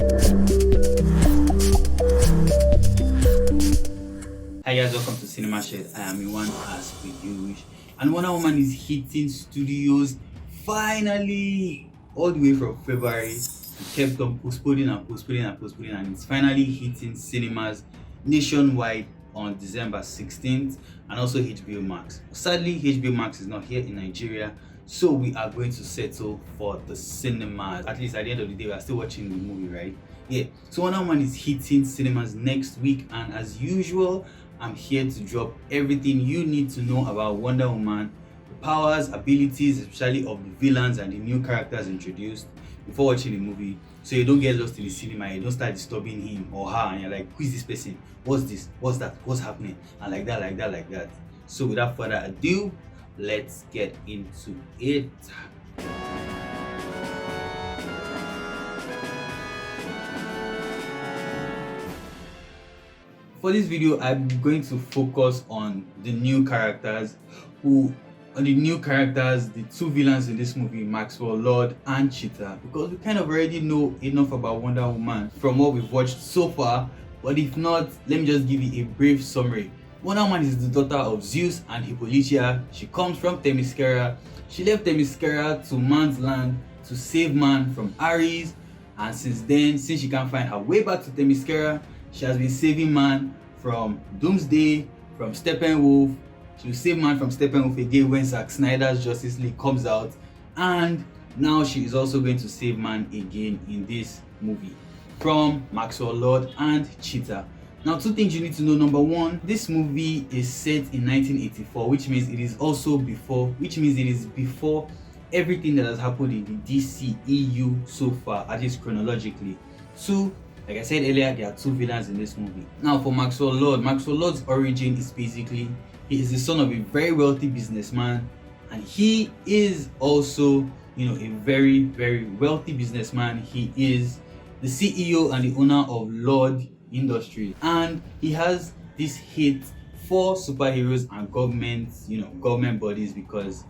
Hi guys, welcome to CinemaShed. I am Miwan as per usual. And Wonder Woman is hitting studios finally all the way from February. It kept on postponing and it's finally hitting cinemas nationwide on December 16th and also HBO Max. Sadly, HBO Max is not here in Nigeria, so we are going to settle for the cinemas. At least at the end of the day, we are still watching the movie, right? Yeah. So Wonder Woman is hitting cinemas next week, and as usual, I'm here to drop everything you need to know about Wonder Woman, the powers, abilities, especially of the villains and the new characters introduced before watching the movie, so you don't get lost in the cinema, you don't start disturbing him or her and you're like, who is this person? What's this? What's that? What's happening? And like that. So without further ado, let's get into it. For this video, I'm going to focus on the new characters, the two villains in this movie, Maxwell Lord and Cheetah, because we kind of already know enough about Wonder Woman from what we've watched so far. But if not, let me just give you a brief summary. Wonder Woman is the daughter of Zeus and Hippolyta. She comes from Themyscira. She left Themyscira to man's land to save man from Ares, and since then, since she can't find her way back to Themyscira, she has been saving man from Doomsday, from Steppenwolf. She will save man from Steppenwolf again when Zack Snyder's Justice League comes out, and now she is also going to save man again in this movie from Maxwell Lord and Cheetah. Now, two things you need to know. Number one, this movie is set in 1984, which means it is before everything that has happened in the DCEU so far, at least chronologically. Two, like I said earlier, there are two villains in this movie. Now, for Maxwell Lord's origin is basically, he is the son of a very wealthy businessman, and he is also, a very, very wealthy businessman. He is the CEO and the owner of Lord Industries, and he has this hate for superheroes and government bodies because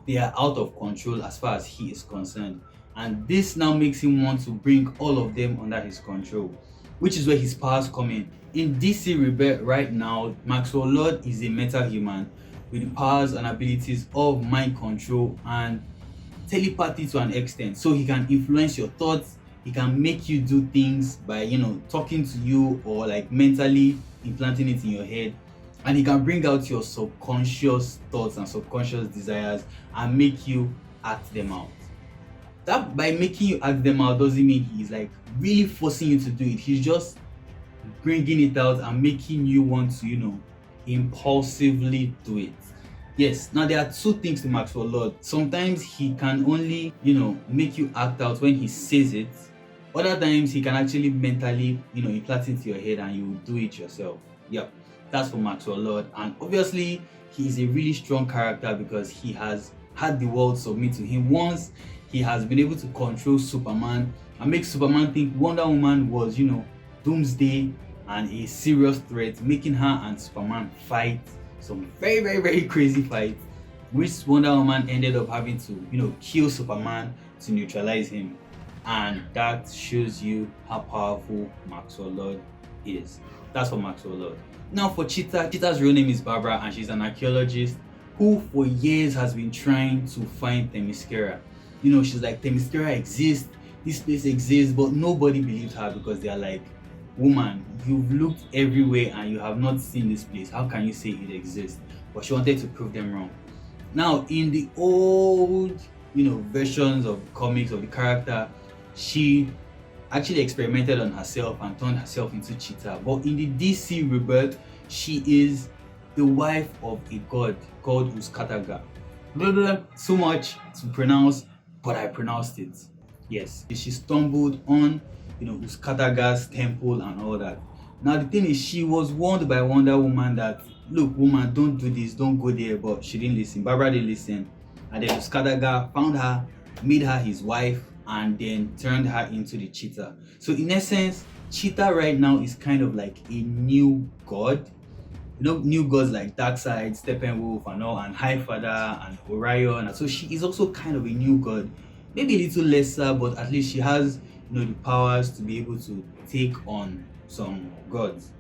they are out of control as far as he is concerned. And this now makes him want to bring all of them under his control, which is where his powers come in. In DC Rebirth right now, Maxwell Lord is a meta-human with the powers and abilities of mind control and telepathy to an extent. So he can influence your thoughts, he can make you do things by, talking to you or like mentally implanting it in your head. And he can bring out your subconscious thoughts and subconscious desires and make you act them out. That by making you act them out doesn't mean he's like really forcing you to do it. He's just bringing it out and making you want to, impulsively do it. Yes, now there are two things to Maxwell Lord. Sometimes he can only, make you act out when he says it. Other times he can actually mentally, implant it into your head and you do it yourself. Yep, that's for Maxwell Lord. And obviously, he is a really strong character because he has had the world submit to him once. He has been able to control Superman and make Superman think Wonder Woman was, Doomsday and a serious threat, making her and Superman fight some very, very, very crazy fights, which Wonder Woman ended up having to, kill Superman to neutralize him. And that shows you how powerful Maxwell Lord is. That's for Maxwell Lord. Now for Cheetah, Cheetah's real name is Barbara, and she's an archaeologist who for years has been trying to find Themyscira. She's like, Themyscira exists, this place exists, but nobody believed her because they are like, woman, you've looked everywhere and you have not seen this place. How can you say it exists? But she wanted to prove them wrong. Now, in the old, versions of comics of the character, she actually experimented on herself and turned herself into Cheetah. But in the DC Rebirth, she is the wife of a god called uszh. So much to pronounce, but I pronounced it. Yes, she stumbled on, uszh's temple and all that. Now the thing is, she was warned by Wonder Woman that, look, woman, don't do this, don't go there, but she didn't listen. Barbara didn't listen, and then uszh found her, made her his wife, and then turned her into the Cheetah. So in essence, Cheetah right now is kind of like a new god. New gods like Darkseid, Steppenwolf and all, and Highfather and Orion. So she is also kind of a new god, maybe a little lesser, but at least she has the powers to be able to take on some gods,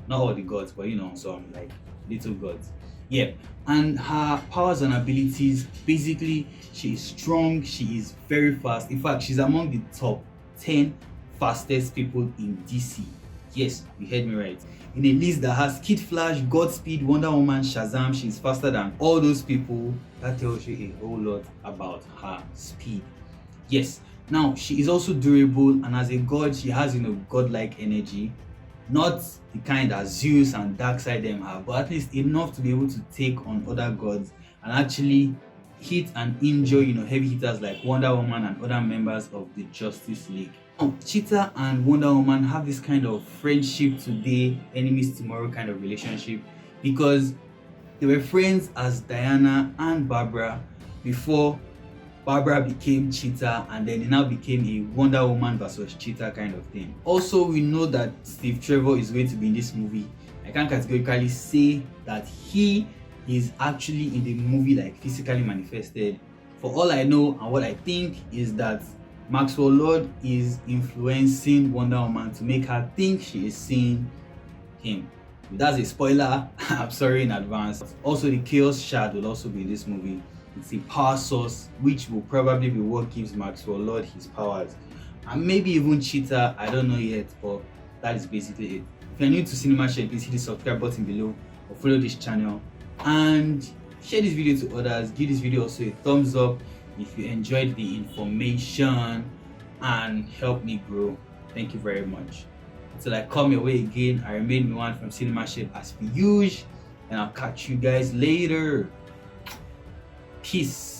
not all the gods, but some like little gods. Yeah, and her powers and abilities, basically, she is strong, she is very fast. In fact, she's among the top 10 fastest people in DC. Yes, you heard me right. In a list that has Kid Flash, Godspeed, Wonder Woman, Shazam, she's faster than all those people. That tells you a whole lot about her speed. Yes, now she is also durable, and as a god, she has godlike energy. Not the kind that Zeus and Darkseid them have, but at least enough to be able to take on other gods and actually hit and injure heavy hitters like Wonder Woman and other members of the Justice League. Now, Cheetah and Wonder Woman have this kind of friendship today, enemies tomorrow kind of relationship, because they were friends as Diana and Barbara before Barbara became Cheetah, and then it now became a Wonder Woman versus Cheetah kind of thing. Also, we know that Steve Trevor is going to be in this movie. I can't categorically say that he is actually in the movie, like physically manifested. For all I know and what I think is that Maxwell Lord is influencing Wonder Woman to make her think she is seeing him. If that's a spoiler, I'm sorry in advance. Also, the Chaos Shard will also be in this movie. It's a power source which will probably be what gives Maxwell Lord his powers, and maybe even Cheetah, I don't know yet, but that is basically it. If you're new to CinemaShed, please hit the subscribe button below or follow this channel and share this video to others. Give this video also a thumbs up if you enjoyed the information and help me grow. Thank you very much. Until I come your way again, I remain Miwan from CinemaShed as per usual, and I'll catch you guys later. Peace.